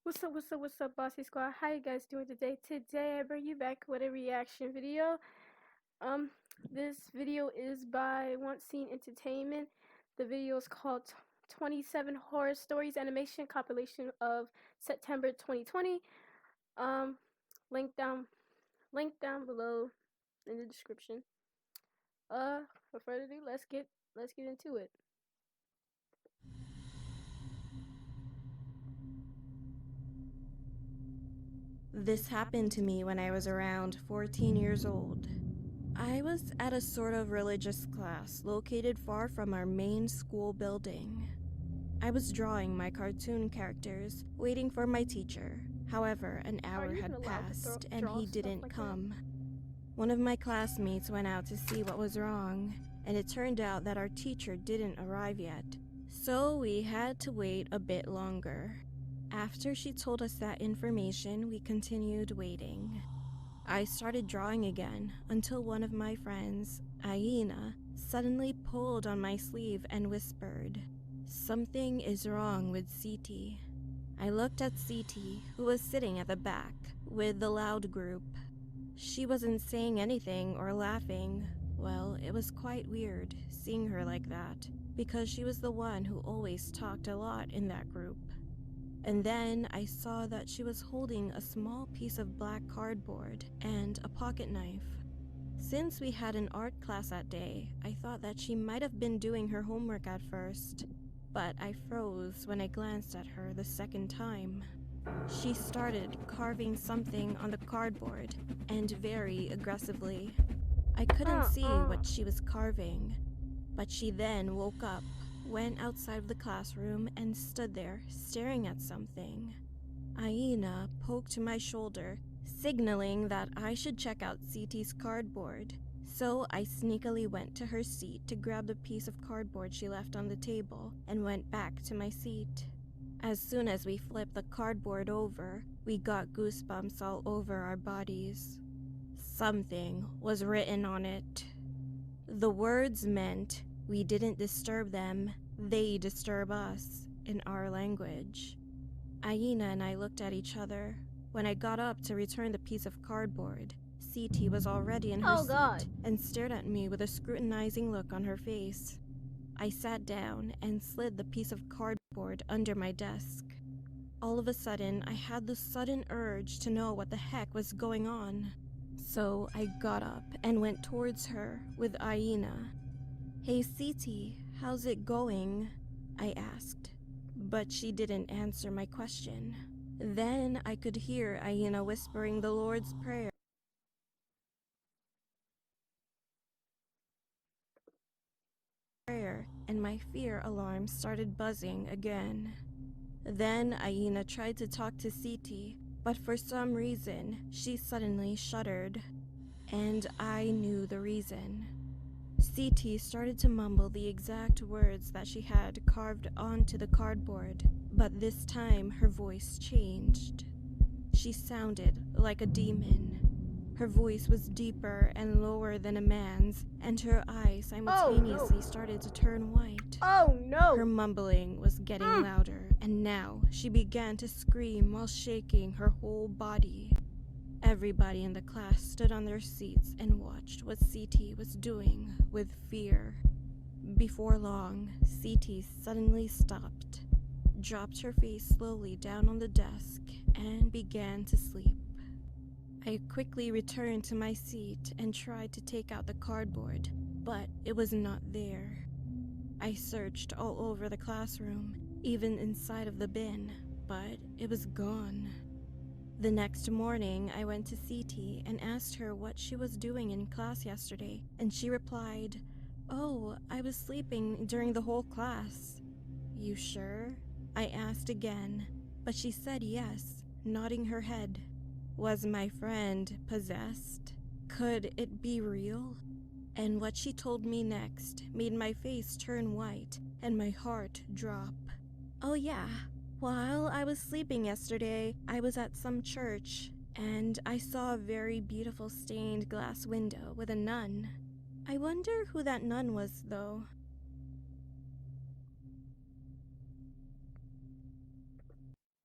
What's up, Bossy Squad? How you guys doing today? Today I bring you back with a reaction video. Um, this video is by Once Seen Entertainment. The video is called 27 Horror Stories Animation Compilation of September 2020. Um, link down, link down below in the description. Without further ado, let's get into it. This happened to me when I was around 14 years old. I was at a sort of religious class located far from our main school building. I was drawing my cartoon characters, waiting for my teacher. However, an hour had passed and he didn't come. One of my classmates went out to see what was wrong, and it turned out that our teacher didn't arrive yet, so we had to wait a bit longer. After she told us that information, we continued waiting. I started drawing again until one of my friends, Aina, suddenly pulled on my sleeve and whispered, "Something is wrong with CT." I looked at CT, who was sitting at the back with the loud group. She wasn't saying anything or laughing. Well, it was quite weird seeing her like that, because she was the one who always talked a lot in that group. And then I saw that she was holding a small piece of black cardboard and a pocket knife. Since we had an art class that day, I thought that she might have been doing her homework at first, but I froze when I glanced at her the second time. She started carving something on the cardboard, and very aggressively. I couldn't see what she was carving, but she then woke up, went outside of the classroom, and stood there staring at something. Aina poked my shoulder, signaling that I should check out CT's cardboard. So I sneakily went to her seat to grab the piece of cardboard she left on the table and went back to my seat. As soon as we flipped the cardboard over, we got goosebumps all over our bodies. Something was written on it. The words meant, "We didn't disturb them, they disturb us," in our language. Aina and I looked at each other. When I got up to return the piece of cardboard, CT was already in her seat and stared at me with a scrutinizing look on her face. I sat down and slid the piece of cardboard under my desk. All of a sudden, I had the sudden urge to know what the heck was going on. So I got up and went towards her with Aina. "Hey CT, how's it going?" I asked, but she didn't answer my question. Then I could hear Aina whispering the Lord's Prayer, and my fear alarm started buzzing again. Then Aina tried to talk to CT, but for some reason, she suddenly shuddered. And I knew the reason. CT started to mumble the exact words that she had carved onto the cardboard, but this time her voice changed. She sounded like a demon. Her voice was deeper and lower than a man's, and her eyes simultaneously started to turn white. Her mumbling was getting louder, and now she began to scream while shaking her whole body. Everybody in the class stood on their seats and watched what CT was doing with fear. Before long, CT suddenly stopped, dropped her face slowly down on the desk, and began to sleep. I quickly returned to my seat and tried to take out the cardboard, but it was not there. I searched all over the classroom, even inside of the bin, but it was gone. The next morning, I went to CT and asked her what she was doing in class yesterday, and she replied, "Oh, I was sleeping during the whole class." "You sure?" I asked again, but she said yes, nodding her head. Was my friend possessed? Could it be real? And what she told me next made my face turn white and my heart drop. "Oh yeah, while I was sleeping yesterday, I was at some church, and I saw a very beautiful stained glass window with a nun. I wonder who that nun was, though."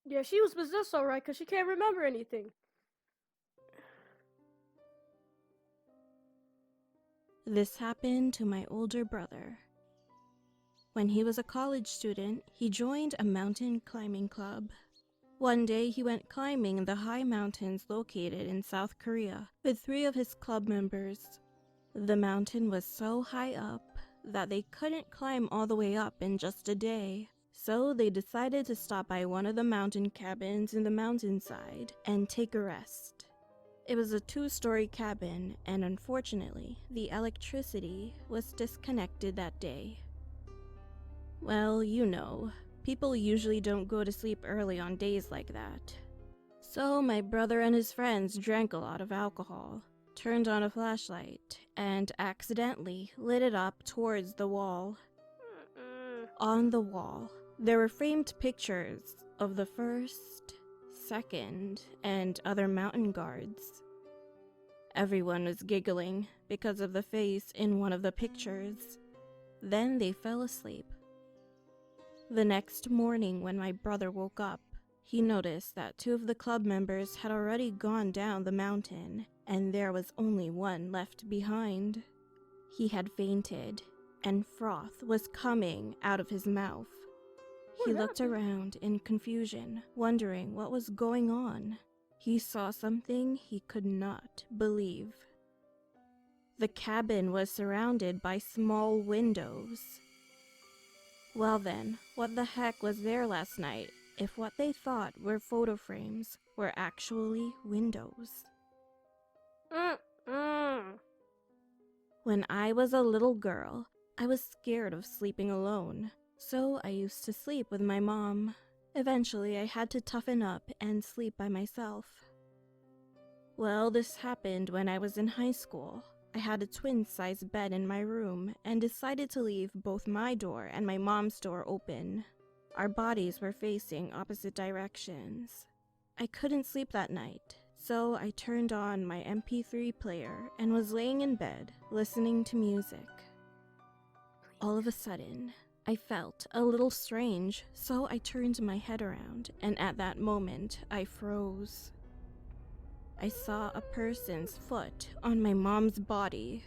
Yeah, she was possessed alright because she can't remember anything. This happened to my older brother. When he was a college student, he joined a mountain climbing club. One day, he went climbing in the high mountains located in South Korea with 3 of his club members. The mountain was so high up that they couldn't climb all the way up in just a day. So they decided to stop by one of the mountain cabins in the mountainside and take a rest. It was a 2-story cabin, and unfortunately, the electricity was disconnected that day. Well, you know, people usually don't go to sleep early on days like that. So my brother and his friends drank a lot of alcohol, turned on a flashlight, and accidentally lit it up towards the wall. On the wall, there were framed pictures of the 1st, 2nd, and other mountain guards. Everyone was giggling because of the face in one of the pictures. Then they fell asleep. The next morning, when my brother woke up, he noticed that 2 of the club members had already gone down the mountain, and there was only one left behind. He had fainted, and froth was coming out of his mouth. He looked around in confusion, wondering what was going on. He saw something he could not believe. The cabin was surrounded by small windows. Well then, what the heck was there last night if what they thought were photo frames were actually windows? When I was a little girl, I was scared of sleeping alone, so I used to sleep with my mom. Eventually, I had to toughen up and sleep by myself. Well, this happened when I was in high school. I had a twin-size bed in my room and decided to leave both my door and my mom's door open. Our bodies were facing opposite directions. I couldn't sleep that night, so I turned on my MP3 player and was laying in bed, listening to music. All of a sudden, I felt a little strange, so I turned my head around, and at that moment, I froze. I saw a person's foot on my mom's body.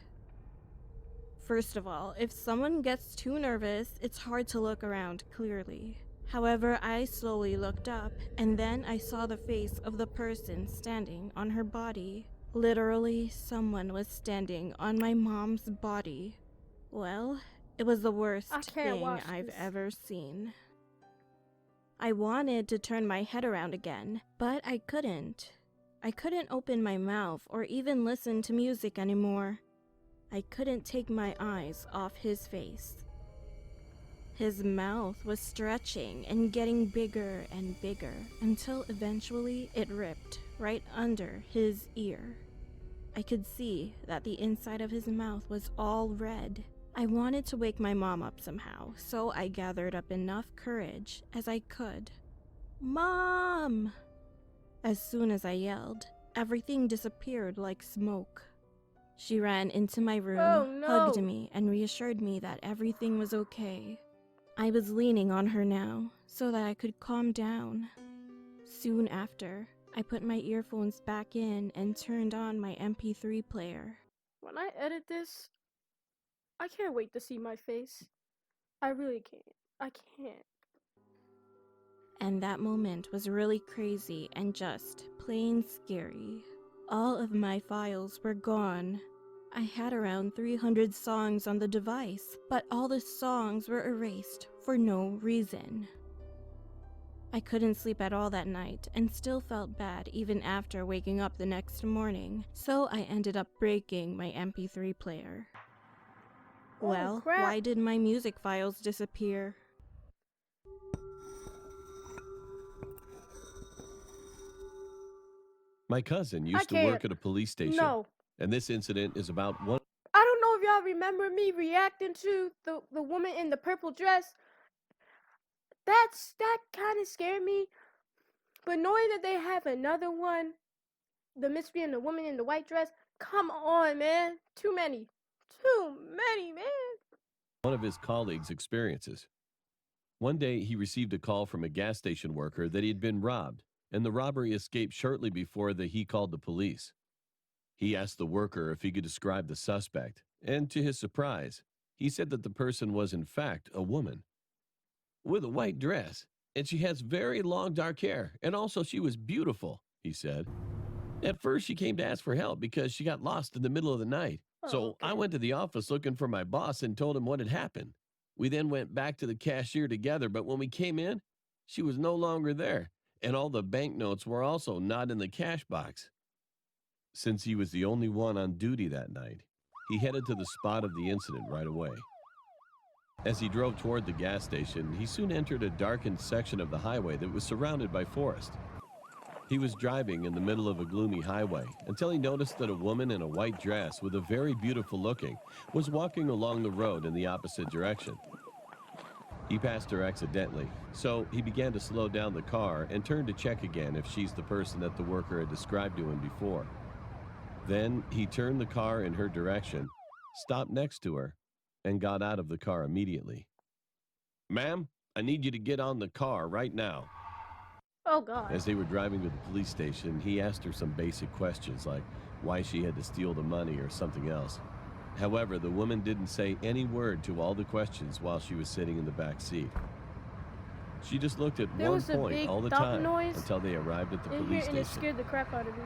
First of all, if someone gets too nervous, it's hard to look around clearly. However, I slowly looked up, and then I saw the face of the person standing on her body. Literally, someone was standing on my mom's body. Well, it was the worst thing I've ever seen. I wanted to turn my head around again, but I couldn't. I couldn't open my mouth or even listen to music anymore. I couldn't take my eyes off his face. His mouth was stretching and getting bigger and bigger until eventually it ripped right under his ear. I could see that the inside of his mouth was all red. I wanted to wake my mom up somehow, so I gathered up enough courage as I could. "Mom!" As soon as I yelled, everything disappeared like smoke. She ran into my room, hugged me, and reassured me that everything was okay. I was leaning on her now, so that I could calm down. Soon after, I put my earphones back in and turned on my MP3 player. When I edit this, I can't wait to see my face. I really can't. I can't. And that moment was really crazy and just plain scary. All of my files were gone. I had around 300 songs on the device, but all the songs were erased for no reason. I couldn't sleep at all that night and still felt bad even after waking up the next morning, so I ended up breaking my MP3 player. Well, why did my music files disappear? My cousin used to work at a police station, and this incident is about one. I don't know if y'all remember me reacting to the woman in the purple dress. That kind of scared me. But knowing that they have another one, the mystery and the woman in the white dress, come on, man. Too many, man. One of his colleagues' experiences. One day, he received a call from a gas station worker that he had been robbed, and the robbery escaped shortly before he called the police. He asked the worker if he could describe the suspect, and to his surprise, he said that the person was, in fact, a woman with a white dress, and she has very long dark hair, and also she was beautiful, he said. At first, she came to ask for help because she got lost in the middle of the night. So I went to the office looking for my boss and told him what had happened. We then went back to the cashier together, but when we came in, she was no longer there, and all the banknotes were also not in the cash box. Since he was the only one on duty that night, he headed to the spot of the incident right away. As he drove toward the gas station, he soon entered a darkened section of the highway that was surrounded by forest. He was driving in the middle of a gloomy highway until he noticed that a woman in a white dress with a very beautiful looking was walking along the road in the opposite direction. He passed her accidentally, so he began to slow down the car and turned to check again if she's the person that the worker had described to him before. Then he turned the car in her direction, stopped next to her, and got out of the car immediately. "Ma'am, I need you to get on the car right now." Oh, God. As they were driving to the police station, he asked her some basic questions like why she had to steal the money or something else. However, the woman didn't say any word to all the questions while she was sitting in the back seat. She just looked at one point all the time until they arrived at the police station. And it scared the crap out of me.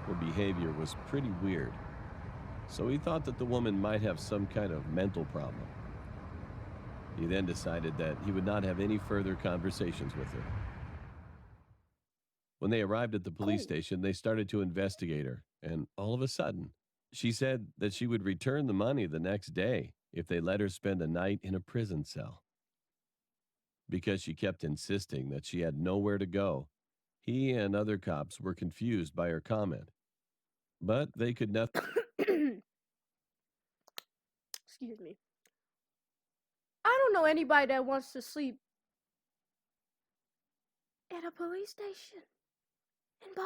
Her behavior was pretty weird, so he thought that the woman might have some kind of mental problem. He then decided that he would not have any further conversations with her. When they arrived at the police station, they started to investigate her, and all of a sudden, she said that she would return the money the next day if they let her spend a night in a prison cell. Because she kept insisting that she had nowhere to go, he and other cops were confused by her comment. But they could not. Excuse me. I don't know anybody that wants to sleep at a police station. And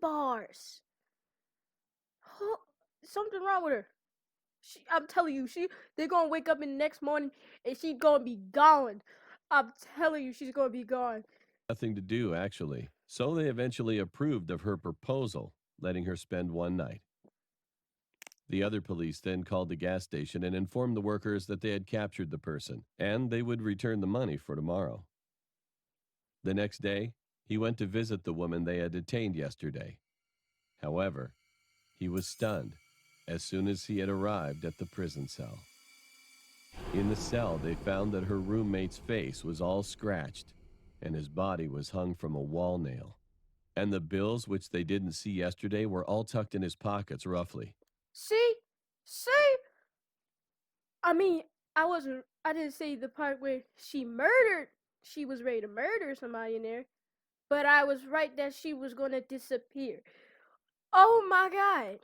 bars. Something wrong with her. I'm telling you, they're gonna wake up in the next morning and she's gonna be gone. I'm telling you, she's gonna be gone. Nothing to do, actually. So they eventually approved of her proposal, letting her spend one night. The other police then called the gas station and informed the workers that they had captured the person, and they would return the money for tomorrow. The next day, he went to visit the woman they had detained yesterday. However, he was stunned as soon as he had arrived at the prison cell. In the cell, they found that her roommate's face was all scratched, and his body was hung from a wall nail. And the bills, which they didn't see yesterday, were all tucked in his pockets roughly. See? I mean, I didn't say the part where she was ready to murder somebody in there. But I was right that she was going to disappear. Oh my God.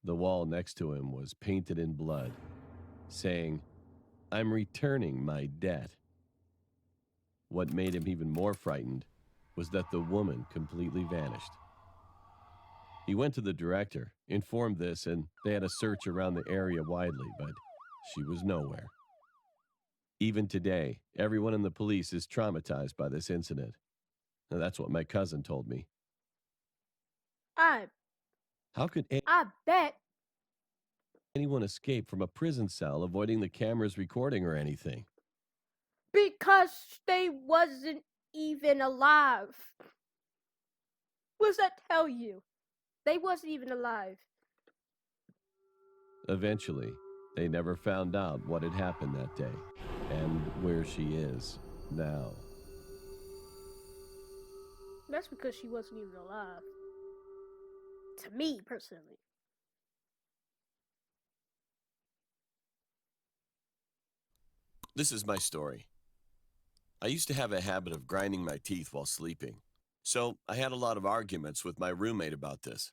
The wall next to him was painted in blood, saying, "I'm returning my debt." What made him even more frightened was that the woman completely vanished. He went to the director, informed this, and they had a search around the area widely, but she was nowhere. Even today, everyone in the police is traumatized by this incident. And that's what my cousin told me. How could anyone escape from a prison cell avoiding the cameras recording or anything? Because they wasn't even alive. What does that tell you? They wasn't even alive. Eventually, they never found out what had happened that day and where she is now. That's because she wasn't even alive. To me, personally. This is my story. I used to have a habit of grinding my teeth while sleeping, so I had a lot of arguments with my roommate about this.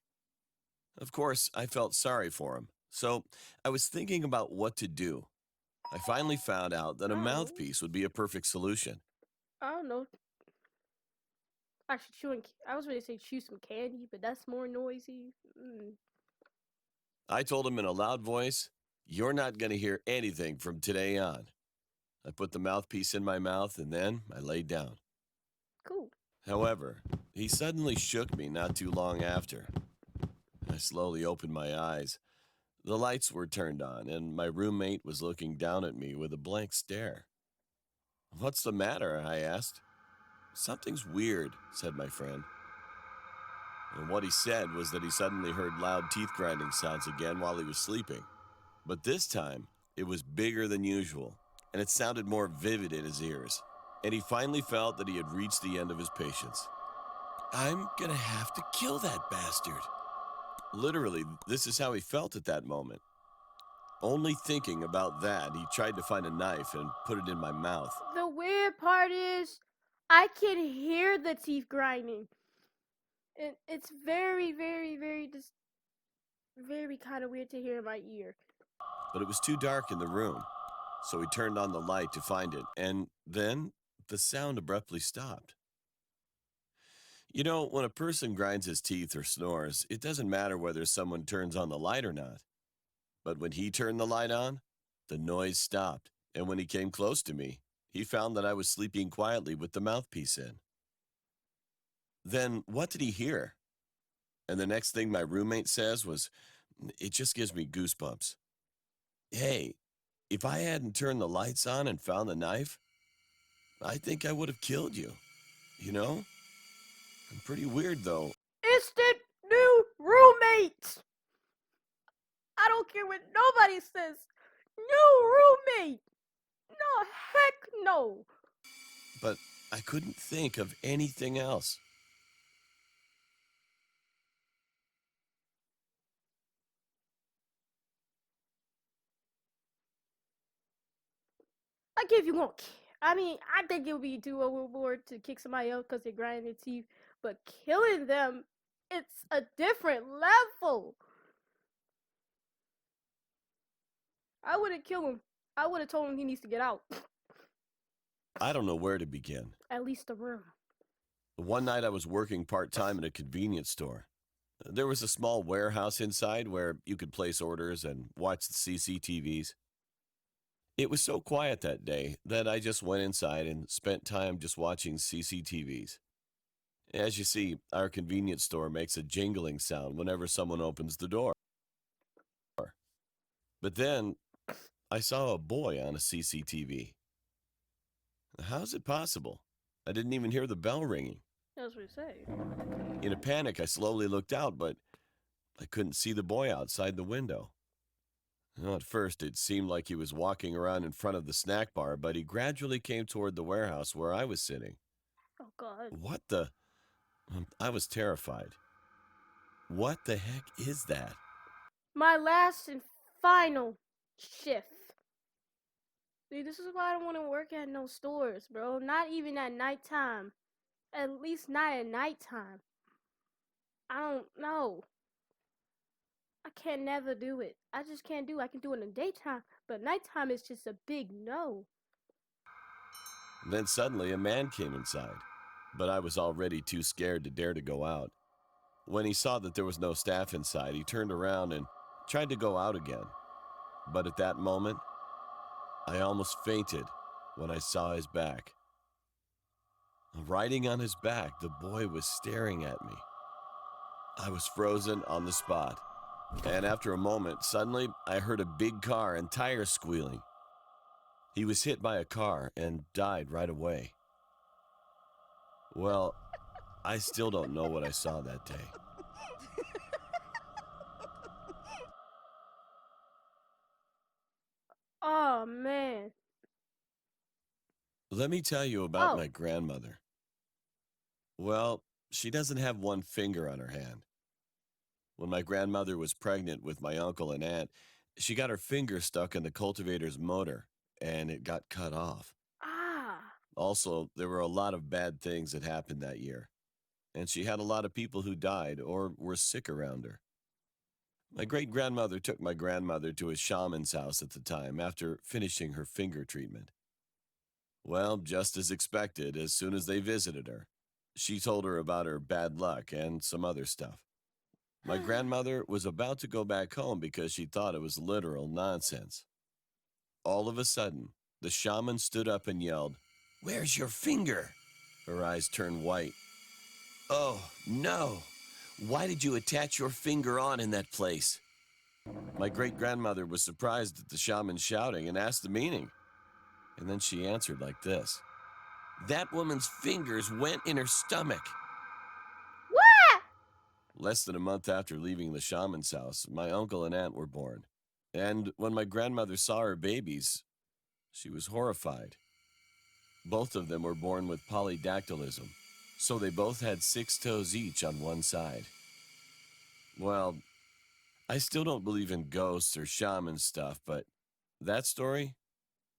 Of course, I felt sorry for him, so I was thinking about what to do. I finally found out that a mouthpiece would be a perfect solution. I don't know. Actually, I was going to say chew some candy, but that's more noisy. I told him in a loud voice, "You're not going to hear anything from today on." I put the mouthpiece in my mouth and then I laid down. Cool. However, he suddenly shook me not too long after. I slowly opened my eyes. The lights were turned on, and my roommate was looking down at me with a blank stare. "What's the matter?" I asked. "Something's weird," said my friend. And what he said was that he suddenly heard loud teeth grinding sounds again while he was sleeping. But this time, it was bigger than usual, and it sounded more vivid in his ears. And he finally felt that he had reached the end of his patience. "I'm gonna have to kill that bastard." Literally, this is how he felt at that moment. Only thinking about that, he tried to find a knife and put it in my mouth. The weird part is, I can hear the teeth grinding. And it's very, very, very, very kind of weird to hear in my ear. But it was too dark in the room, so he turned on the light to find it, and then the sound abruptly stopped. You know, when a person grinds his teeth or snores, it doesn't matter whether someone turns on the light or not. But when he turned the light on, the noise stopped, and when he came close to me, he found that I was sleeping quietly with the mouthpiece in. Then what did he hear? And the next thing my roommate says was, "It just gives me goosebumps. Hey, if I hadn't turned the lights on and found the knife, I think I would have killed you. You know? Pretty weird, though." Instant new roommate! I don't care what nobody says. New roommate! No, heck no! But I couldn't think of anything else. Like if you want, I mean, I think it would be too overboard to kick somebody else because they grind their teeth, but killing them, it's a different level. I wouldn't kill him. I would have told him he needs to get out. I don't know where to begin. At least the room. One night I was working part time at a convenience store. There was a small warehouse inside where you could place orders and watch the CCTVs. It was so quiet that day that I just went inside and spent time just watching CCTVs. As you see, our convenience store makes a jingling sound whenever someone opens the door. But then I saw a boy on a CCTV. How's it possible? I didn't even hear the bell ringing. That's what you say. In a panic, I slowly looked out, but I couldn't see the boy outside the window. At first, it seemed like he was walking around in front of the snack bar, but he gradually came toward the warehouse where I was sitting. Oh God. What the? I was terrified. What the heck is that? My last and final shift. See, this is why I don't want to work at no stores, bro. Not even at nighttime. At least not at nighttime. I don't know. I can never do it. I just can't do it. I can do it in the daytime, but nighttime is just a big no. Then suddenly a man came inside, but I was already too scared to dare to go out. When he saw that there was no staff inside, he turned around and tried to go out again. But at that moment, I almost fainted when I saw his back. Riding on his back, the boy was staring at me. I was frozen on the spot. And after a moment, suddenly I heard a big car and tires squealing. He was hit by a car and died right away. Well, I still don't know what I saw that day. Oh man. Let me tell you about Oh. my grandmother. Well, she doesn't have one finger on her hand. When my grandmother was pregnant with my uncle and aunt, she got her finger stuck in the cultivator's motor and it got cut off. Ah. Also, there were a lot of bad things that happened that year, and she had a lot of people who died or were sick around her. My great grandmother took my grandmother to a shaman's house at the time after finishing her finger treatment. Well, just as expected, as soon as they visited her, she told her about her bad luck and some other stuff. My grandmother was about to go back home because she thought it was literal nonsense. All of a sudden, The shaman stood up and yelled, "Where's your finger?" Her eyes turned white. "Oh, no. Why did you attach your finger on in that place?" My great-grandmother was surprised at the shaman shouting and asked the meaning. And then she answered like this: "That woman's fingers went in her stomach." What? Less than a month after leaving the shaman's house, my uncle and aunt were born. And when my grandmother saw her babies, she was horrified. Both of them were born with polydactylism, so they both had 6 toes each on one side. Well, I still don't believe in ghosts or shaman stuff, but that story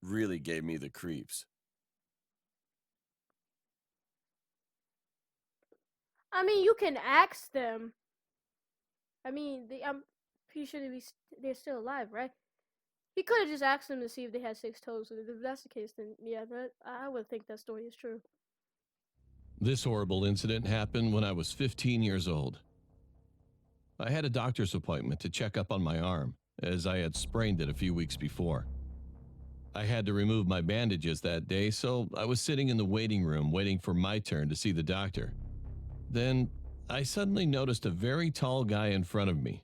really gave me the creeps. I mean, you can ask them. I mean, I'm pretty sure they're still alive, right? He could have just asked them to see if they had 6 toes. If that's the case, then yeah, I would think that story is true. This horrible incident happened when I was 15 years old. I had a doctor's appointment to check up on my arm, as I had sprained it a few weeks before. I had to remove my bandages that day, so I was sitting in the waiting room waiting for my turn to see the doctor. Then I suddenly noticed a very tall guy in front of me.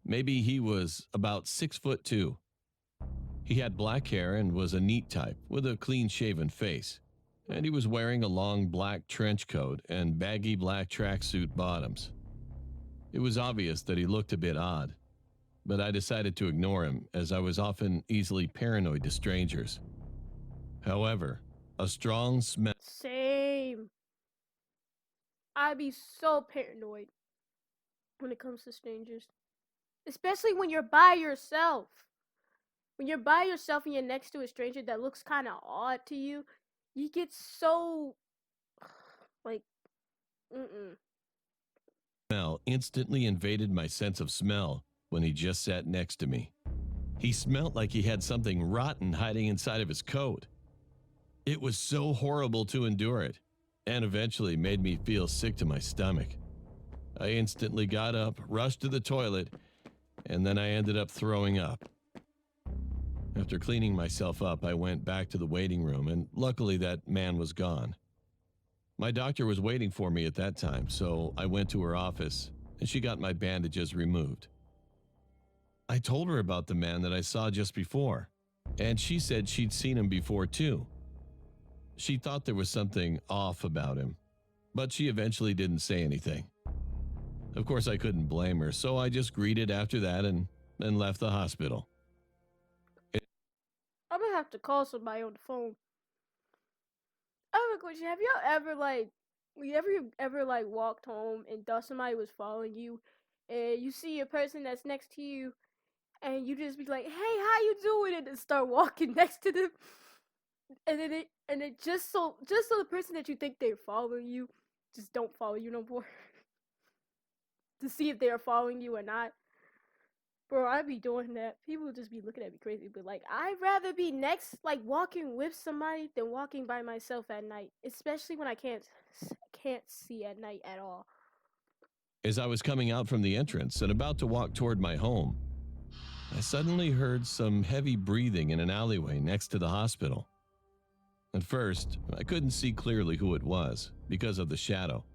Maybe he was about 6'2". He had black hair and was a neat type with a clean-shaven face, and he was wearing a long black trench coat and baggy black tracksuit bottoms. It was obvious that he looked a bit odd, but I decided to ignore him as I was often easily paranoid to strangers. However, a strong smell Same. I'd be so paranoid when it comes to strangers, especially when you're by yourself. When you're by yourself and you're next to a stranger that looks kind of odd to you, you get so like, instantly invaded my sense of smell when he just sat next to me. He smelled like he had something rotten hiding inside of his coat. It was so horrible to endure it, and eventually made me feel sick to my stomach. I instantly got up, rushed to the toilet, and then I ended up throwing up. After cleaning myself up, I went back to the waiting room, and luckily that man was gone. My doctor was waiting for me at that time, so I went to her office, and she got my bandages removed. I told her about the man that I saw just before, and she said she'd seen him before too. She thought there was something off about him, but she eventually didn't say anything. Of course, I couldn't blame her, so I just greeted after that and left the hospital. I'm gonna have to call somebody on the phone. I have a question. Have y'all ever like walked home and thought somebody was following you, and you see a person that's next to you, and you just be like, "Hey, how you doing?" and then start walking next to them, and then just so the person that you think they're following you just don't follow you no more to see if they are following you or not. Bro, I'd be doing that. People would just be looking at me crazy, but like I'd rather be like walking with somebody than walking by myself at night, especially when I can't see at night at all. As I was coming out from the entrance and about to walk toward my home, I suddenly heard some heavy breathing in an alleyway next to the hospital. At first, I couldn't see clearly who it was because of the shadow,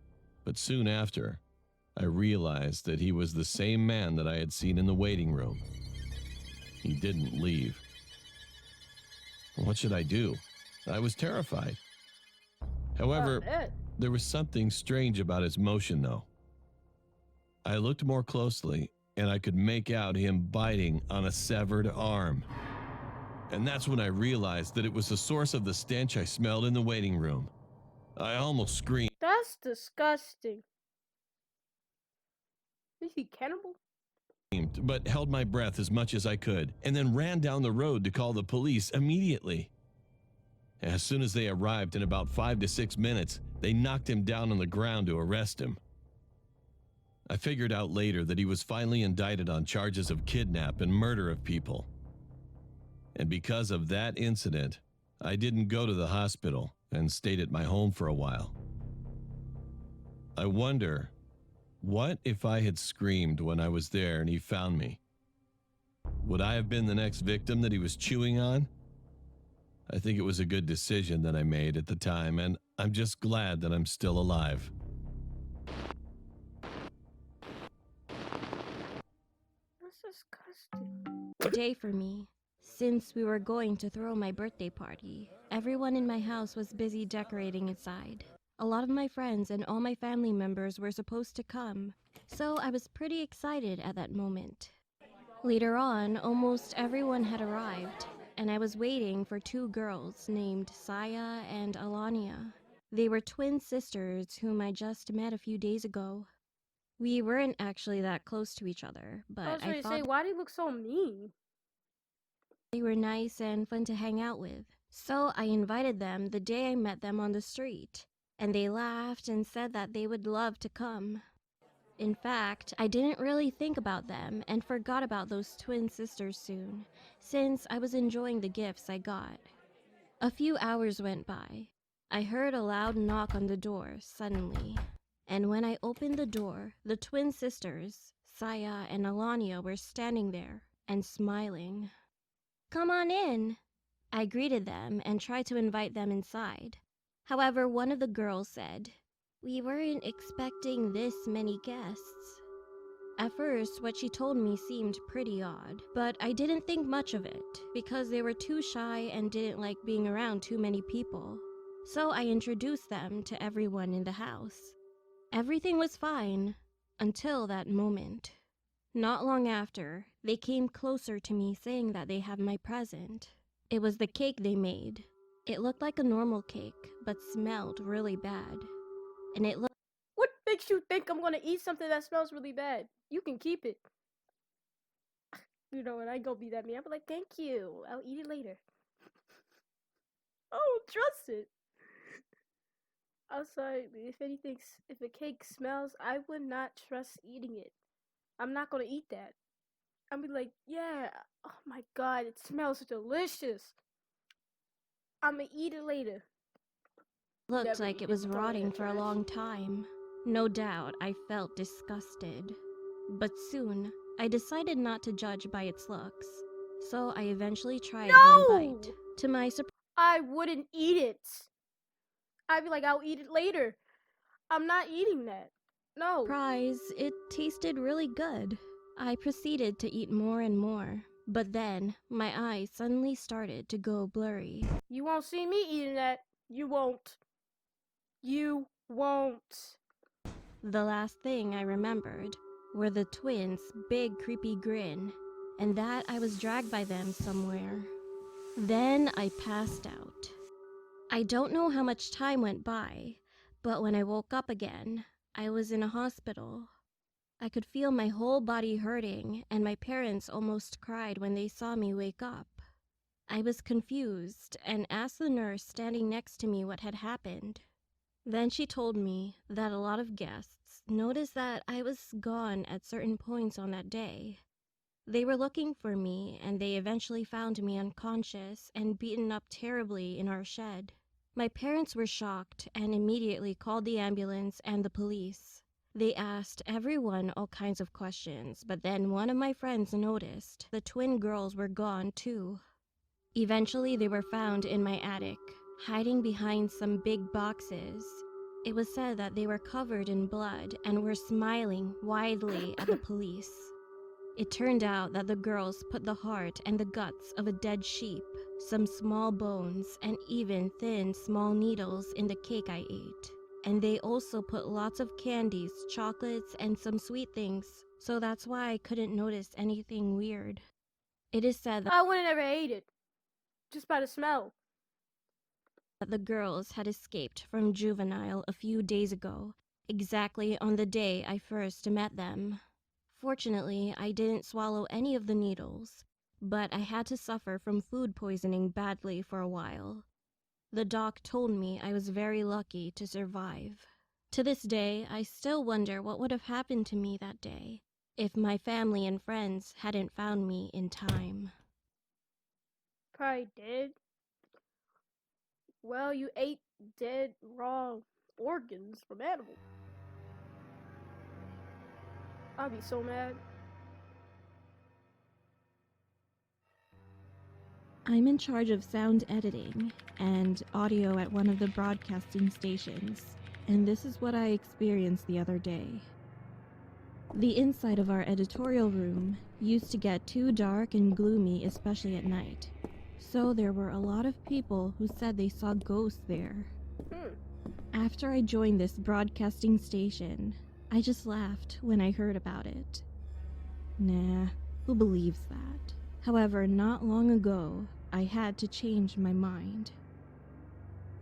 but soon after, I realized that he was the same man that I had seen in the waiting room. He didn't leave. What should I do? I was terrified. However, there was something strange about his motion, though. I looked more closely, and I could make out him biting on a severed arm. And that's when I realized that it was the source of the stench I smelled in the waiting room. I almost screamed. That's disgusting. Is he cannibal? But held my breath as much as I could, and then ran down the road to call the police immediately. As soon as they arrived in about 5 to 6 minutes, they knocked him down on the ground to arrest him. I figured out later that he was finally indicted on charges of kidnap and murder of people. And because of that incident, I didn't go to the hospital and stayed at my home for a while. I wonder, what if I had screamed when I was there and he found me? Would I have been the next victim that he was chewing on? I think it was a good decision that I made at the time, and I'm just glad that I'm still alive. That's disgusting. Day for me. Since we were going to throw my birthday party, everyone in my house was busy decorating inside. A lot of my friends and all my family members were supposed to come, so I was pretty excited at that moment. Later on, almost everyone had arrived, and I was waiting for two girls named Saya and Alania. They were twin sisters whom I just met a few days ago. We weren't actually that close to each other, I but was I ready to say, thought why do you look so mean? they were nice and fun to hang out with. So I invited them the day I met them on the street, and they laughed and said that they would love to come. In fact, I didn't really think about them and forgot about those twin sisters soon, since I was enjoying the gifts I got. A few hours went by. I heard a loud knock on the door suddenly, and when I opened the door, the twin sisters, Saya and Alania, were standing there and smiling. "Come on in," I greeted them and tried to invite them inside. However, one of the girls said, "We weren't expecting this many guests." At first, what she told me seemed pretty odd, but I didn't think much of it because they were too shy and didn't like being around too many people. So I introduced them to everyone in the house. Everything was fine until that moment. Not long after, they came closer to me saying that they have my present. It was the cake they made. It looked like a normal cake, but smelled really bad. And it looked What makes you think I'm gonna eat something that smells really bad? You can keep it. You know, and I go be that mean. I'll be like, thank you. I'll eat it later. I don't trust it. Also, if anything, if a cake smells, I would not trust eating it. I'm not gonna eat that. I'll be like, yeah, oh my god, it smells delicious. I'm gonna eat it later. looked Never like eat it it. was Throw it in rotting the for a trash. long time. No doubt I felt disgusted. But soon, I decided not to judge by its looks. So I eventually tried one No! bite. To my I wouldn't eat it. I'd be like, I'll eat it later. I'm not eating that. No. surprise, it tasted really good. I proceeded to eat more and more. But then, my eyes suddenly started to go blurry. You won't see me eating that. You won't. You won't. The last thing I remembered were the twins' big creepy grin, and that I was dragged by them somewhere. Then I passed out. I don't know how much time went by, but when I woke up again, I was in a hospital. I could feel my whole body hurting, and my parents almost cried when they saw me wake up. I was confused and asked the nurse standing next to me what had happened. Then she told me that a lot of guests noticed that I was gone at certain points on that day. They were looking for me, and they eventually found me unconscious and beaten up terribly in our shed. My parents were shocked and immediately called the ambulance and the police. They asked everyone all kinds of questions, but then one of my friends noticed the twin girls were gone too. Eventually, they were found in my attic, hiding behind some big boxes. It was said that they were covered in blood and were smiling widely at the police. It turned out that the girls put the heart and the guts of a dead sheep, some small bones, and even thin, small needles in the cake I ate. And they also put lots of candies, chocolates, and some sweet things, so that's why I couldn't notice anything weird. It is said that I would have never ate it. Just by the smell. the girls had escaped from juvenile a few days ago, exactly on the day I first met them. Fortunately, I didn't swallow any of the needles, but I had to suffer from food poisoning badly for a while. The doc told me I was very lucky to survive. To this day, I still wonder what would have happened to me that day if my family and friends hadn't found me in time. Probably dead. Well, you ate dead, raw organs from animals. I'd be so mad. I'm in charge of sound editing and audio at one of the broadcasting stations, and this is what I experienced the other day. The inside of our editorial room used to get too dark and gloomy, especially at night. So there were a lot of people who said they saw ghosts there. Hmm. After I joined this broadcasting station, I just laughed when I heard about it. Nah, who believes that? However, not long ago, I had to change my mind.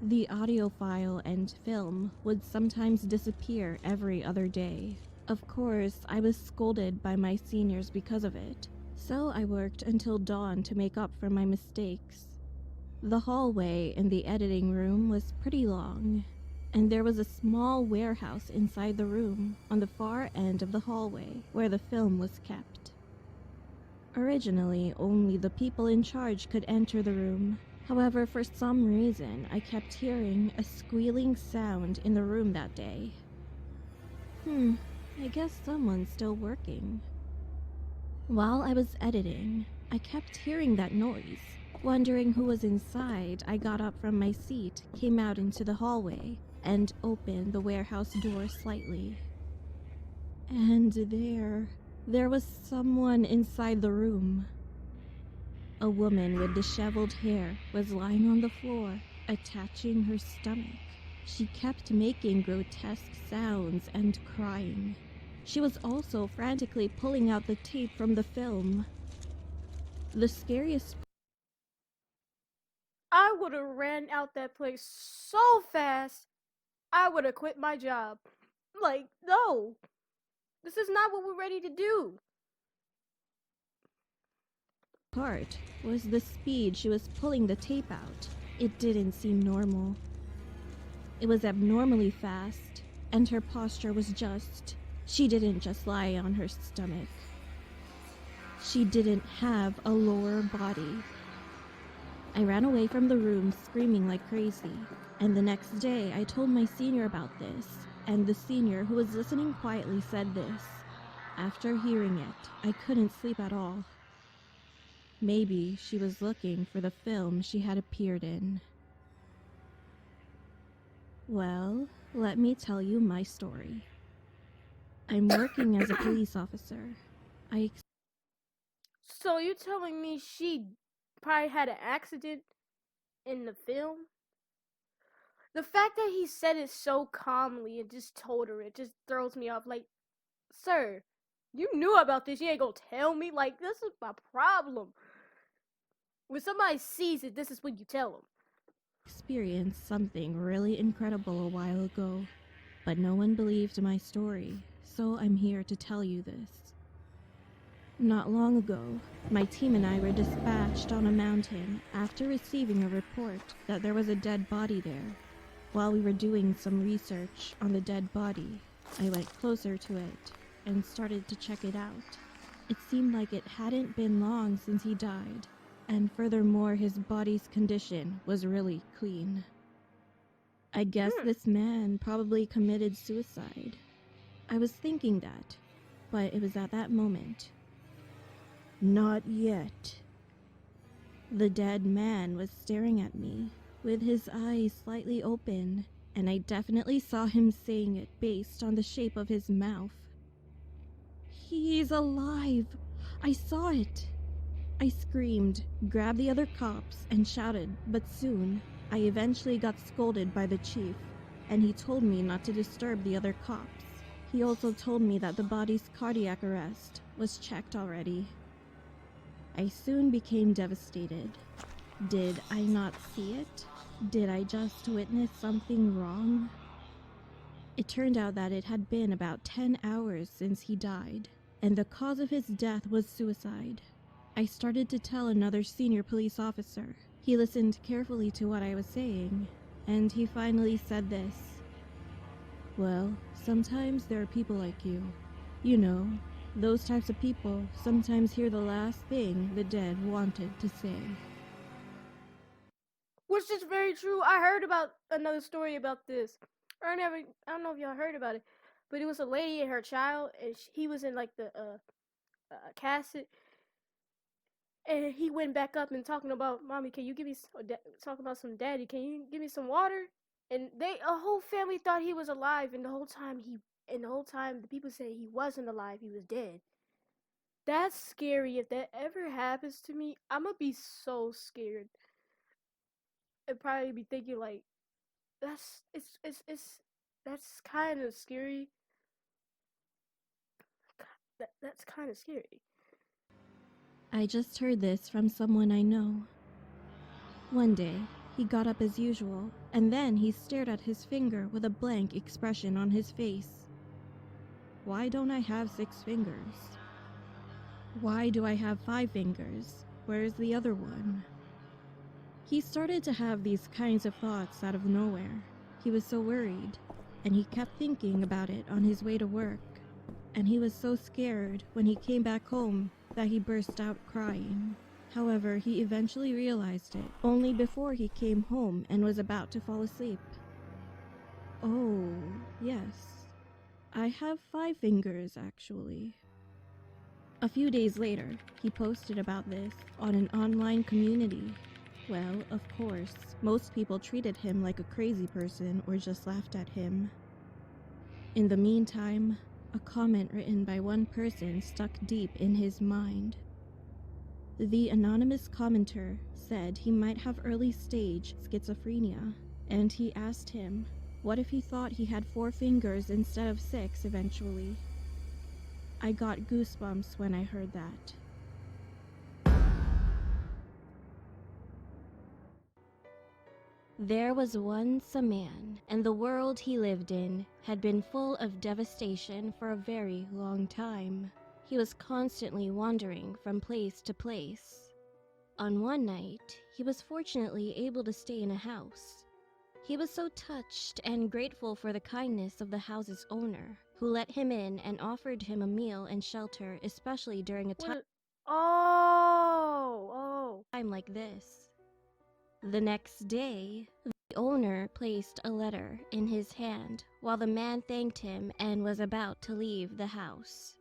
The audio file and film would sometimes disappear every other day. Of course, I was scolded by my seniors because of it, so I worked until dawn to make up for my mistakes. The hallway in the editing room was pretty long, and there was a small warehouse inside the room on the far end of the hallway where the film was kept. Originally, only the people in charge could enter the room. However, for some reason, I kept hearing a squealing sound in the room that day. I guess someone's still working. While I was editing, I kept hearing that noise. Wondering who was inside, I got up from my seat, came out into the hallway, and opened the warehouse door slightly. And there was someone inside the room. A woman with disheveled hair was lying on the floor, attaching her stomach. She kept making grotesque sounds and crying. She was also frantically pulling out the tape from the film. The scariest I would have ran out that place so fast, I would have quit my job. Like, no, this is not what we're ready to do. part was the speed she was pulling the tape out. It didn't seem normal. It was abnormally fast, and her posture was she didn't just lie on her stomach. She didn't have a lower body. I ran away from the room screaming like crazy, and the next day I told my senior about this, and the senior who was listening quietly said this. After hearing it, I couldn't sleep at all. Maybe she was looking for the film she had appeared in. Well, let me tell you my story. I'm working as a police officer. So you're telling me she probably had an accident in the film? The fact that he said it so calmly and just told her it just throws me off. Like, sir, you knew about this. You ain't gonna tell me. Like, this is my problem. When somebody sees it, this is when you tell them. Experienced something really incredible a while ago, but no one believed my story, so I'm here to tell you this. Not long ago, my team and I were dispatched on a mountain after receiving a report that there was a dead body there. While we were doing some research on the dead body, I went closer to it and started to check it out. It seemed like it hadn't been long since he died, and furthermore, his body's condition was really clean. I guess this man probably committed suicide. I was thinking that, but it was at that moment. Not yet. The dead man was staring at me, with his eyes slightly open, and I definitely saw him saying it based on the shape of his mouth. He's alive! I saw it! I screamed, grabbed the other cops, and shouted, but soon, I eventually got scolded by the chief, and he told me not to disturb the other cops. He also told me that the body's cardiac arrest was checked already. I soon became devastated. Did I not see it? Did I just witness something wrong? It turned out that it had been about 10 hours since he died, and the cause of his death was suicide. I started to tell another senior police officer. He listened carefully to what I was saying, and he finally said this. Well, sometimes there are people like you. You know, those types of people sometimes hear the last thing the dead wanted to say. Which is very true. I heard about another story about this. I don't know if y'all heard about it, but it was a lady and her child, and he was in like the casket, And he went back up and talking about, mommy, can you give me talking about some daddy? Can you give me some water? And a whole family thought he was alive, and the whole time the people said he wasn't alive, he was dead. That's scary. If that ever happens to me, I'm gonna be so scared. I'd probably be thinking like, it's that's kind of scary. That's kind of scary. I just heard this from someone I know. One day, he got up as usual, and then he stared at his finger with a blank expression on his face. Why don't I have 6 fingers? Why do I have 5 fingers? Where's the other one? He started to have these kinds of thoughts out of nowhere. He was so worried, and he kept thinking about it on his way to work. And he was so scared when he came back home that he burst out crying. However, he eventually realized it only before he came home and was about to fall asleep. Oh, yes. I have 5 fingers, actually. A few days later, he posted about this on an online community. Well, of course, most people treated him like a crazy person or just laughed at him. In the meantime, a comment written by one person stuck deep in his mind. The anonymous commenter said he might have early-stage schizophrenia, and he asked him, what if he thought he had 4 fingers instead of 6 eventually? I got goosebumps when I heard that. There was once a man, and the world he lived in had been full of devastation for a very long time. He was constantly wandering from place to place. On one night, he was fortunately able to stay in a house. He was so touched and grateful for the kindness of the house's owner, who let him in and offered him a meal and shelter, especially during a time Oh. like this. The next day, the owner placed a letter in his hand while the man thanked him and was about to leave the house.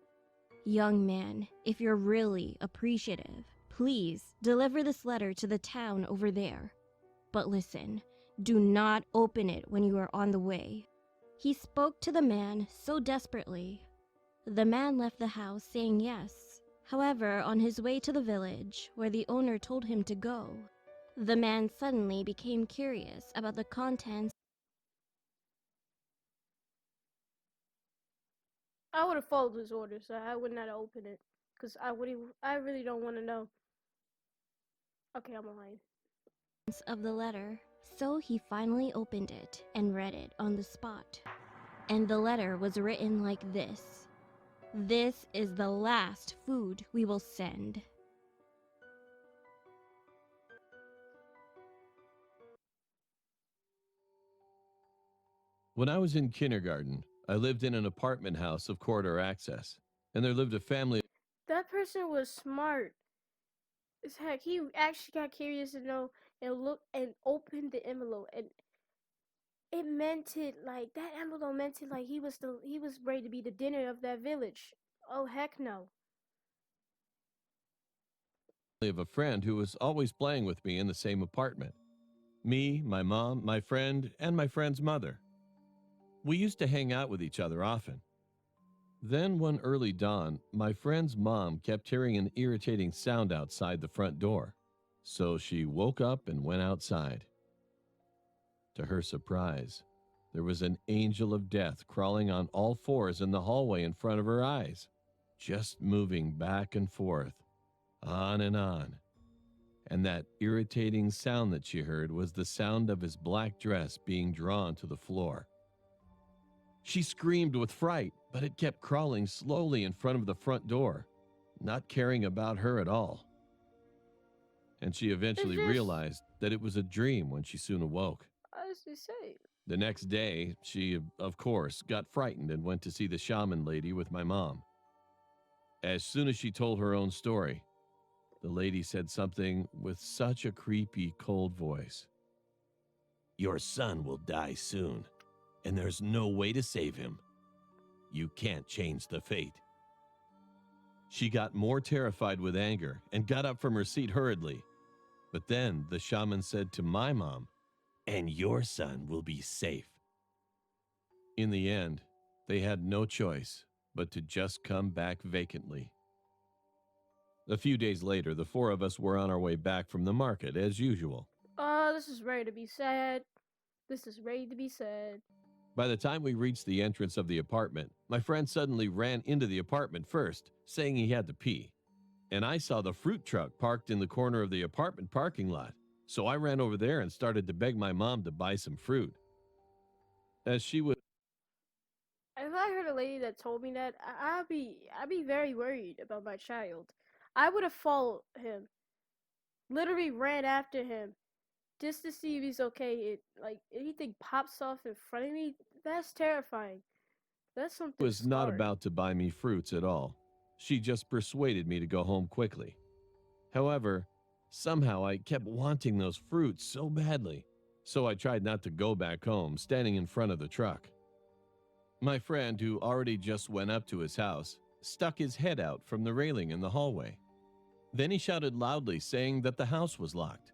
Young man, if you're really appreciative, please deliver this letter to the town over there. But listen, do not open it when you are on the way. He spoke to the man so desperately. The man left the house saying yes. However, on his way to the village, where the owner told him to go, the man suddenly became curious about the contents. I would have followed his orders. So I would not open it because I really don't want to know. Okay, I'm lying. Of the letter, so he finally opened it and read it on the spot. And the letter was written like this: "This is the last food we will send." When I was in kindergarten, I lived in an apartment house of corridor access, and there lived a family. That person was smart as heck. He actually got curious to know and look and opened the envelope, and it meant it like that envelope meant it like he was ready to be the dinner of that village. Oh heck no. Of a friend who was always playing with me in the same apartment. Me, my mom, my friend, and my friend's mother. We used to hang out with each other often. Then one early dawn, my friend's mom kept hearing an irritating sound outside the front door. So she woke up and went outside. To her surprise, there was an angel of death crawling on all fours in the hallway in front of her eyes, just moving back and forth, on and on. And that irritating sound that she heard was the sound of his black dress being drawn to the floor. She screamed with fright, but it kept crawling slowly in front of the front door, not caring about her at all. And she eventually realized that it was a dream when she soon awoke. As they say. The next day, she, of course, got frightened and went to see the shaman lady with my mom. As soon as she told her own story, the lady said something with such a creepy, cold voice. "Your son will die soon, and there's no way to save him. You can't change the fate." She got more terrified with anger and got up from her seat hurriedly. But then the shaman said to my mom, "And your son will be safe." In the end, they had no choice but to just come back vacantly. A few days later, the four of us were on our way back from the market as usual. Oh, this is ready to be sad. This is ready to be sad. By the time we reached the entrance of the apartment, my friend suddenly ran into the apartment first, saying he had to pee. And I saw the fruit truck parked in the corner of the apartment parking lot. So I ran over there and started to beg my mom to buy some fruit. As she was If I heard a lady that told me that, I'd be very worried about my child. I would have followed him, literally ran after him, just to see if he's okay. Like anything pops off in front of me, that's terrifying. That's something not scary. about to buy me fruits at all. She just persuaded me to go home quickly. However, somehow I kept wanting those fruits so badly. So I tried not to go back home, standing in front of the truck. My friend, who already just went up to his house, stuck his head out from the railing in the hallway. Then he shouted loudly, saying that the house was locked.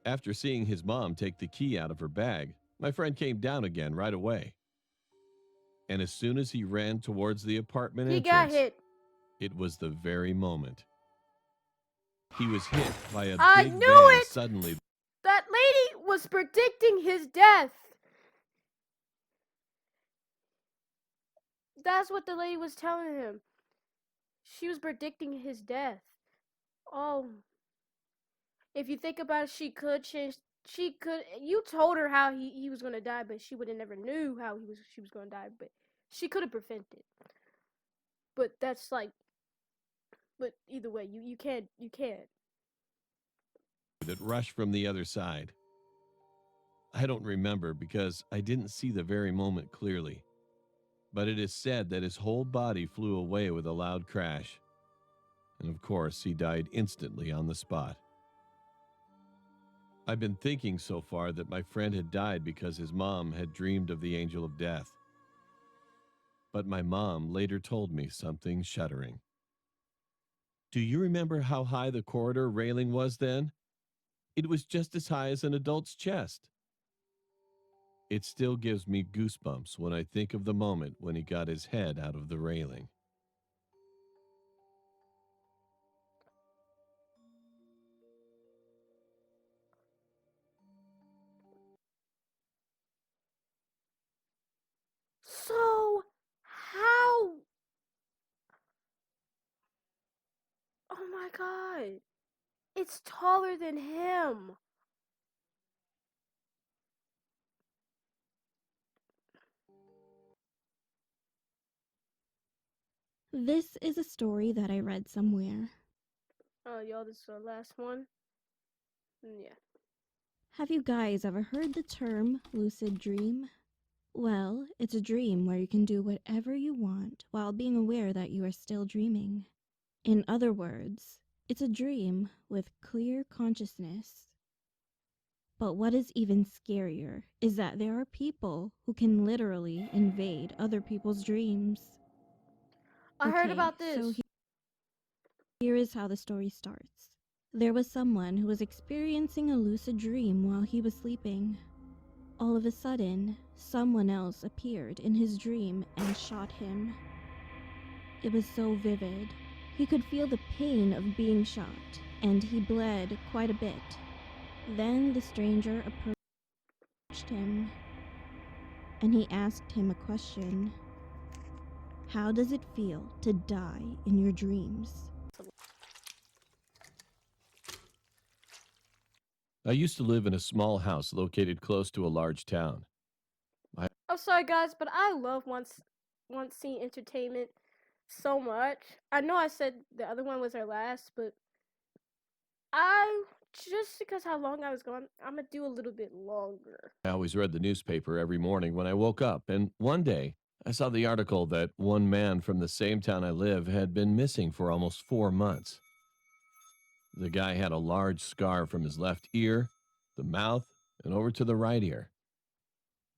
After seeing his mom take the key out of her bag, my friend came down again right away. And as soon as he ran towards the apartment He got entrance, hit. it was the very moment he was hit by a I big knew van it! suddenly. That lady was predicting his death. That's what the lady was telling him. She was predicting his death. Oh, if you think about it, she could change. She could. You told her how he was gonna die, but she would have never knew how she was gonna die. But she could have prevented. But that's like. But either way, you can't. You can't. That rushed from the other side. I don't remember because I didn't see the very moment clearly, but it is said that his whole body flew away with a loud crash. And of course, he died instantly on the spot. I've been thinking so far that my friend had died because his mom had dreamed of the angel of death. But my mom later told me something shuddering. "Do you remember how high the corridor railing was then? It was just as high as an adult's chest." It still gives me goosebumps when I think of the moment when he got his head out of the railing. So how? Oh my god! It's taller than him. This is a story that I read somewhere. Oh, y'all, this is the last one. Yeah. Have you guys ever heard the term lucid dream? Well, it's a dream where you can do whatever you want while being aware that you are still dreaming. In other words, it's a dream with clear consciousness. But what is even scarier is that there are people who can literally invade other people's dreams. I heard Okay, about this. so here is how the story starts. There was someone who was experiencing a lucid dream while he was sleeping. All of a sudden, someone else appeared in his dream and shot him. It was so vivid. He could feel the pain of being shot, and he bled quite a bit. Then the stranger approached him, and he asked him a question. How does it feel to die in your dreams? I used to live in a small house located close to a large town. I'm sorry, guys, but I love once scene entertainment so much. I know I said the other one was our last, but I just because how long I was gone, I'm gonna do a little bit longer. I always read the newspaper every morning when I woke up, and one day I saw the article that one man from the same town I live had been missing for almost 4 months. The guy had a large scar from his left ear, the mouth, and over to the right ear.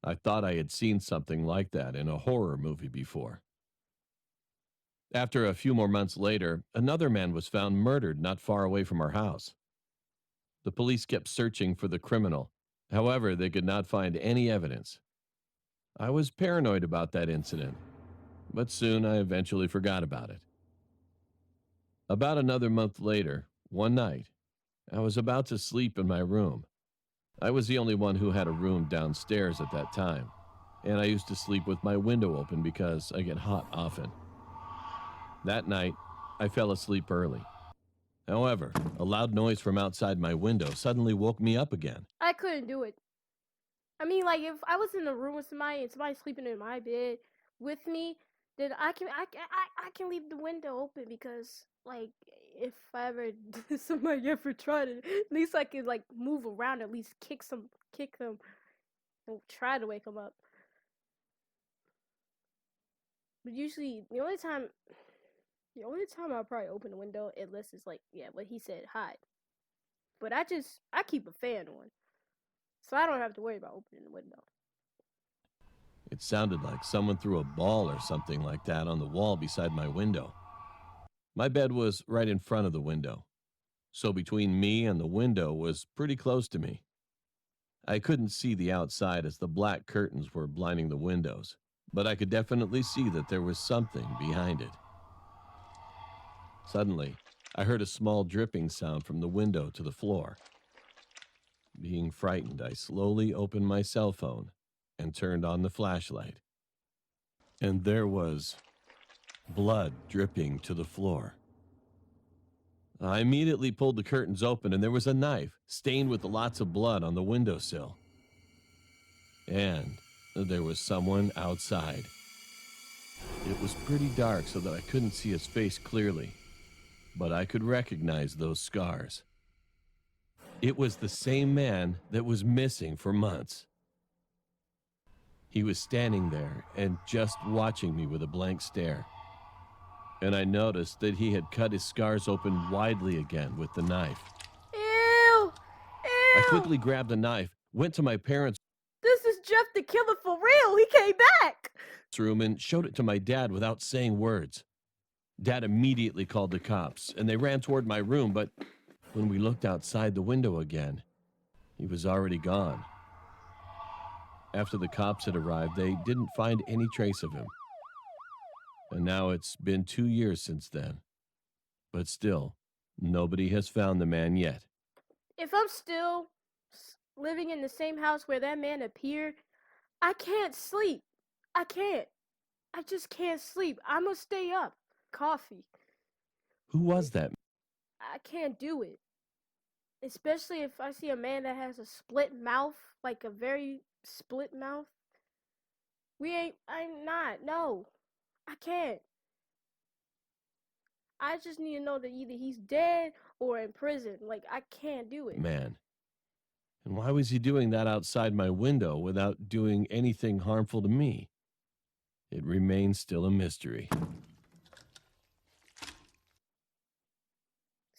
I thought I had seen something like that in a horror movie before. After a few more months later, another man was found murdered not far away from our house. The police kept searching for the criminal. However, they could not find any evidence. I was paranoid about that incident, but soon I eventually forgot about it. About another month later, one night, I was about to sleep in my room. I was the only one who had a room downstairs at that time, and I used to sleep with my window open because I get hot often. That night, I fell asleep early. However, a loud noise from outside my window suddenly woke me up again. I couldn't do it. I mean, like, if I was in a room with somebody and somebody sleeping in my bed with me, then I can leave the window open because, like, if I ever somebody ever tried it, at least I could like move around, at least kick them, and try to wake them up. But usually, the only time I'll probably open the window, unless it's like, yeah, what he said, hide. But I keep a fan on, so I don't have to worry about opening the window. It sounded like someone threw a ball or something like that on the wall beside my window. My bed was right in front of the window, so between me and the window was pretty close to me. I couldn't see the outside as the black curtains were blinding the windows, but I could definitely see that there was something behind it. Suddenly, I heard a small dripping sound from the window to the floor. Being frightened, I slowly opened my cell phone and turned on the flashlight. And there was blood dripping to the floor. I immediately pulled the curtains open, and there was a knife stained with lots of blood on the windowsill. And there was someone outside. It was pretty dark so that I couldn't see his face clearly, but I could recognize those scars. It was the same man that was missing for months. He was standing there and just watching me with a blank stare. And I noticed that he had cut his scars open widely again with the knife. Ew! I Ew! quickly grabbed the knife, went to my parents' This is Jeff the Killer for real. He came back. room and showed it to my dad without saying words. Dad immediately called the cops, and they ran toward my room, but when we looked outside the window again, he was already gone. After the cops had arrived, they didn't find any trace of him. And now it's been 2 years since then. But still, nobody has found the man yet. If I'm still living in the same house where that man appeared, I can't sleep. I can't. I just can't sleep. I'm gonna stay up. Coffee. Who was that? I can't do it. Especially if I see a man that has a split mouth, like a very split mouth. I'm not. No. I can't. I just need to know that either he's dead or in prison. Like, I can't do it. Man. And why was he doing that outside my window without doing anything harmful to me? It remains still a mystery. Let's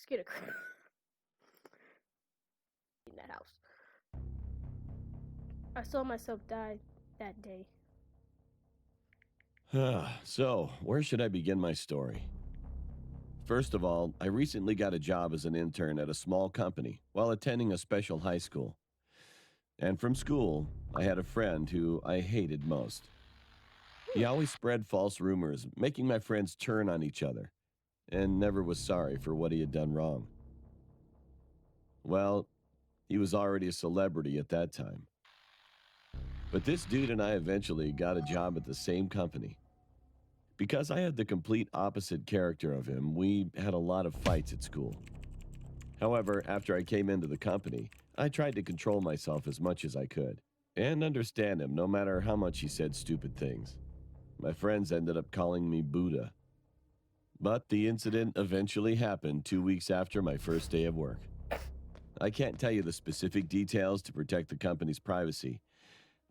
get a in that house. I saw myself die that day. So, where should I begin my story? First of all, I recently got a job as an intern at a small company while attending a special high school. And from school, I had a friend who I hated most. He always spread false rumors, making my friends turn on each other, and never was sorry for what he had done wrong. Well, he was already a celebrity at that time. But this dude and I eventually got a job at the same company. Because I had the complete opposite character of him, we had a lot of fights at school. However, after I came into the company, I tried to control myself as much as I could, and understand him no matter how much he said stupid things. My friends ended up calling me Buddha. But the incident eventually happened 2 weeks after my first day of work. I can't tell you the specific details to protect the company's privacy,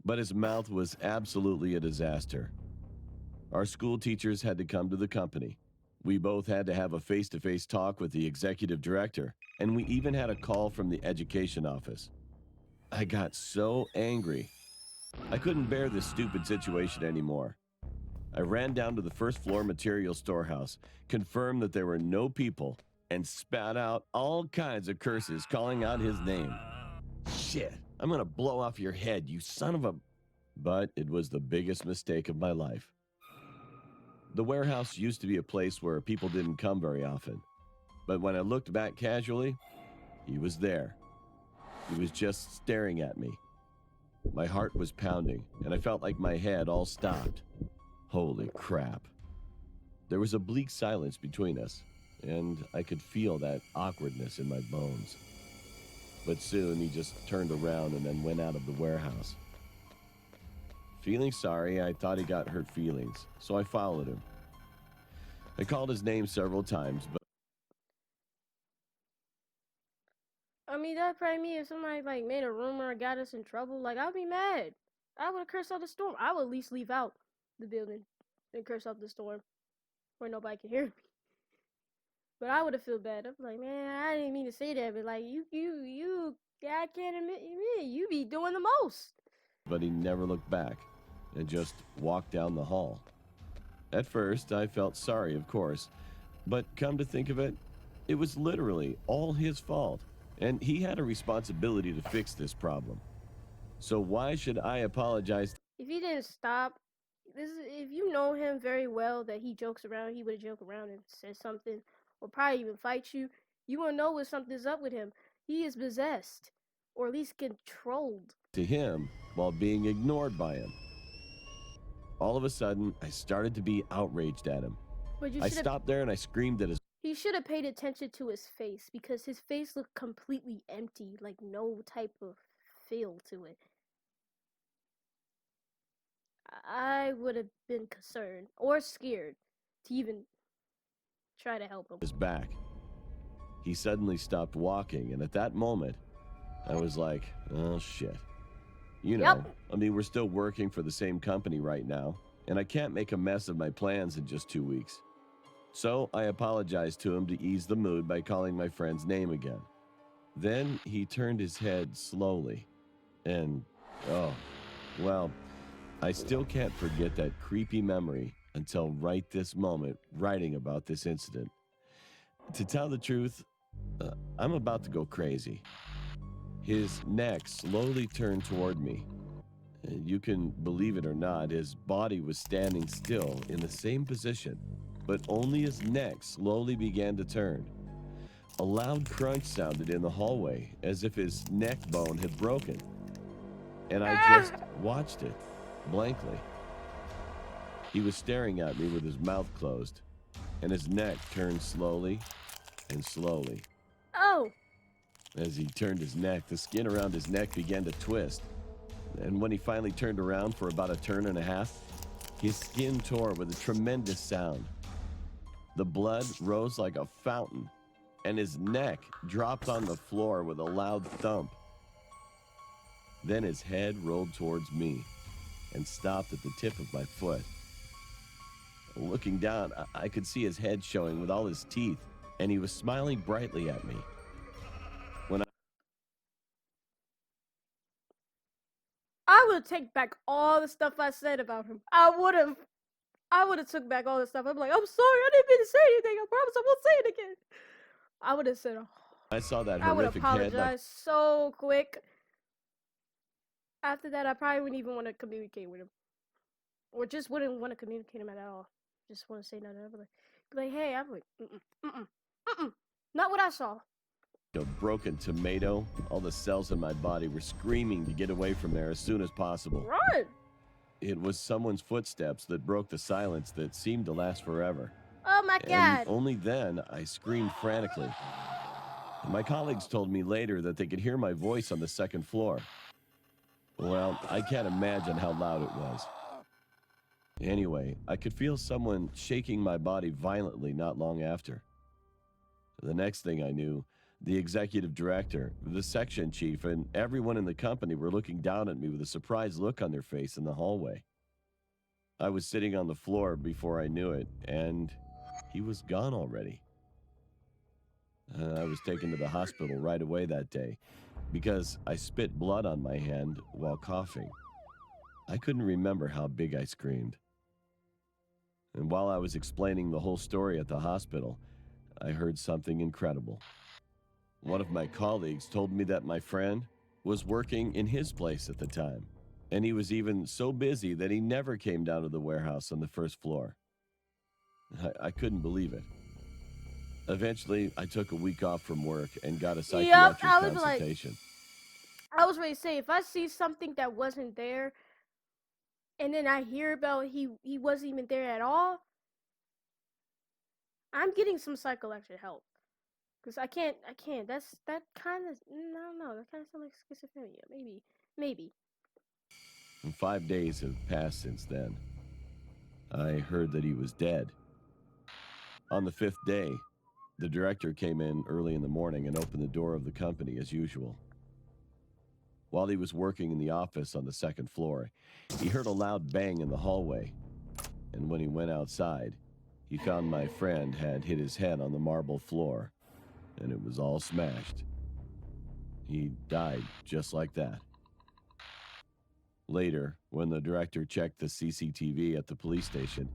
but his mouth was absolutely a disaster. Our school teachers had to come to the company. We both had to have a face-to-face talk with the executive director, and we even had a call from the education office. I got so angry. I couldn't bear this stupid situation anymore. I ran down to the first floor material storehouse, confirmed that there were no people, and spat out all kinds of curses, calling out his name. Shit, I'm gonna blow off your head, you son of a... But it was the biggest mistake of my life. The warehouse used to be a place where people didn't come very often. But when I looked back casually, he was there. He was just staring at me. My heart was pounding, and I felt like my head all stopped. Holy crap. There was a bleak silence between us, and I could feel that awkwardness in my bones. But soon he just turned around and then went out of the warehouse. Feeling sorry, I thought he got hurt feelings, so I followed him. I called his name several times, but I mean, that probably me if somebody like made a rumor or got us in trouble. Like, I'd be mad. I would have cursed out the storm. I would at least leave out the building and curse out the storm where nobody can hear me. But I would have feel bad. I'm like, man, I didn't mean to say that, but like, I can't admit you be doing the most. but he never looked back and just walked down the hall. At first, I felt sorry, of course, but come to think of it, it was literally all his fault, and he had a responsibility to fix this problem. So why should I apologize? If he didn't stop, if you know him very well that he jokes around, he would have joked around and said something, or probably even fight you. You will know when something's up with him. He is possessed, or at least controlled. To him while being ignored by him. All of a sudden, I started to be outraged at him. But I stopped there and I screamed at his... He should have paid attention to his face, because his face looked completely empty, like no type of feel to it. I would have been concerned or scared to even try to help him. his back. He suddenly stopped walking, and at that moment, I was like, oh shit. You know, Yep. I mean, we're still working for the same company right now, and I can't make a mess of my plans in just 2 weeks. So I apologized to him to ease the mood by calling my friend's name again. Then he turned his head slowly, and, oh, well, I still can't forget that creepy memory until right this moment, writing about this incident. To tell the truth, I'm about to go crazy. His neck slowly turned toward me. You can believe it or not, his body was standing still in the same position, but only his neck slowly began to turn. A loud crunch sounded in the hallway, as if his neck bone had broken. And I just watched it, blankly. He was staring at me with his mouth closed, and his neck turned slowly and slowly. Oh! As he turned his neck, the skin around his neck began to twist. And when he finally turned around for about a turn and a half, his skin tore with a tremendous sound. The blood rose like a fountain, and his neck dropped on the floor with a loud thump. Then his head rolled towards me and stopped at the tip of my foot. Looking down, I could see his head showing with all his teeth, and he was smiling brightly at me. I would take back all the stuff I said about him. I would have took back all the stuff. I'm like, I'm sorry, I didn't mean to say anything. I promise I won't say it again. I would have said, I saw that I would horrific head. apologize so quick. After that, I probably wouldn't even want to communicate with him, or just wouldn't want to communicate him at all. Just want to say nothing. I'd be like, hey, I'm like, not what I saw. A broken tomato. All the cells in my body were screaming to get away from there as soon as possible. Run! It was someone's footsteps that broke the silence that seemed to last forever. Oh my And God! only then I screamed frantically. My colleagues told me later that they could hear my voice on the second floor. Well, I can't imagine how loud it was. Anyway, I could feel someone shaking my body violently not long after. The next thing I knew, the executive director, the section chief, and everyone in the company were looking down at me with a surprised look on their face in the hallway. I was sitting on the floor before I knew it, and he was gone already. I was taken to the hospital right away that day because I spit blood on my hand while coughing. I couldn't remember how big I screamed. And while I was explaining the whole story at the hospital, I heard something incredible. One of my colleagues told me that my friend was working in his place at the time, and he was even so busy that he never came down to the warehouse on the first floor. I couldn't believe it. Eventually, I took a week off from work and got a Yep, psychiatric I was like, consultation. I was ready to say, if I see something that wasn't there, and then I hear about he wasn't even there at all, I'm getting some psychological help. Cause I can't. That kind of. I don't know. That kind of sounds like schizophrenia. Maybe. And 5 days have passed since then. I heard that he was dead. On the fifth day, the director came in early in the morning and opened the door of the company as usual. While he was working in the office on the second floor, he heard a loud bang in the hallway. And when he went outside, he found my friend had hit his head on the marble floor, and it was all smashed. He died just like that. Later, when the director checked the CCTV at the police station,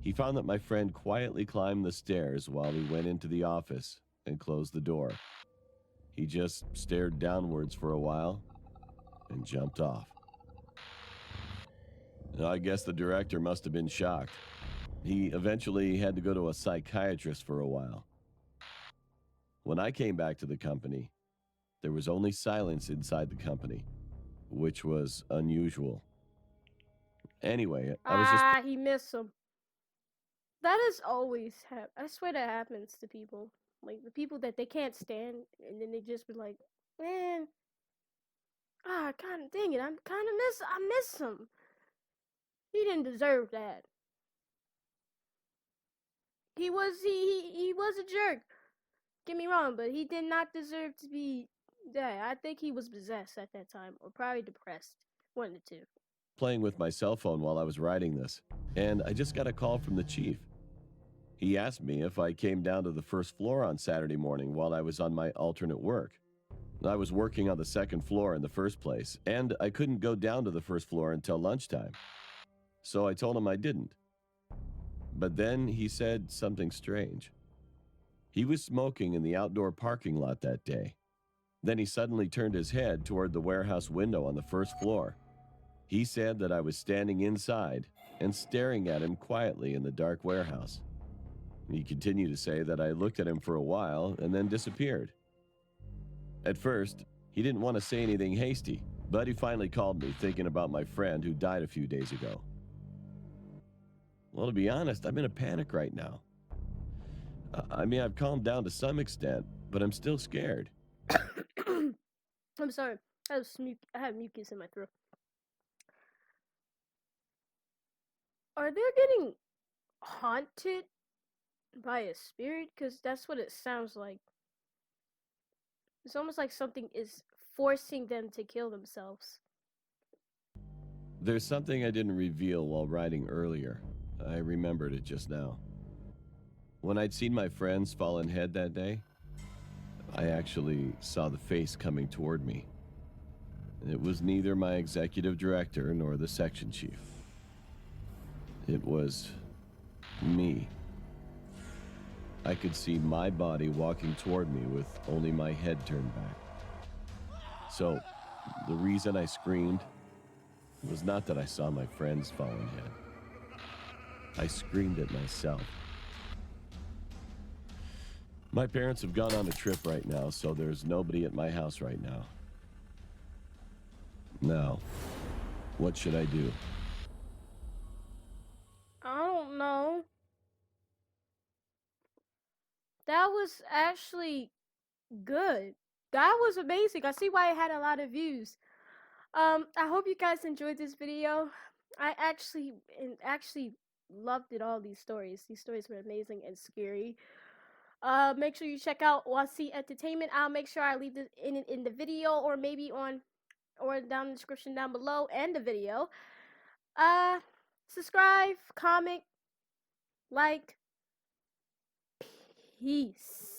he found that my friend quietly climbed the stairs while he went into the office and closed the door. He just stared downwards for a while and jumped off. I guess the director must have been shocked. He eventually had to go to a psychiatrist for a while. When I came back to the company, there was only silence inside the company, which was unusual. Anyway, I was just He missed him. That is always I swear that happens to people. Like the people that they can't stand, and then they just be like, man, kind of dang it, I miss him. He didn't deserve that. He was a jerk. Get me wrong, but he did not deserve to be dead. I think he was possessed at that time, or probably depressed. One of the two. playing with my cell phone while I was writing this, and I just got a call from the chief. He asked me if I came down to the first floor on Saturday morning while I was on my alternate work. I was working on the second floor in the first place, and I couldn't go down to the first floor until lunchtime. So I told him I didn't. But then he said something strange. He was smoking in the outdoor parking lot that day. Then he suddenly turned his head toward the warehouse window on the first floor. He said that I was standing inside and staring at him quietly in the dark warehouse. He continued to say that I looked at him for a while and then disappeared. At first, he didn't want to say anything hasty, but he finally called me thinking about my friend who died a few days ago. Well, to be honest, I'm in a panic right now. I mean, I've calmed down to some extent, but I'm still scared. I'm sorry. I have mucus in my throat. Are they getting haunted by a spirit? Because that's what it sounds like. It's almost like something is forcing them to kill themselves. There's something I didn't reveal while writing earlier. I remembered it just now. When I'd seen my friend's fallen head that day, I actually saw the face coming toward me. It was neither my executive director nor the section chief. It was me. I could see my body walking toward me with only my head turned back. So, the reason I screamed was not that I saw my friend's fallen head. I screamed at myself. My parents have gone on a trip right now, so there's nobody at my house right now. Now, what should I do? I don't know. That was actually good. That was amazing. I see why it had a lot of views. I hope you guys enjoyed this video. I actually loved it. All these stories. These stories were amazing and scary. Make sure you check out Wasi Entertainment. I'll make sure I leave this in the video, or maybe on or down in the description down below and the video. Subscribe, comment, like. Peace.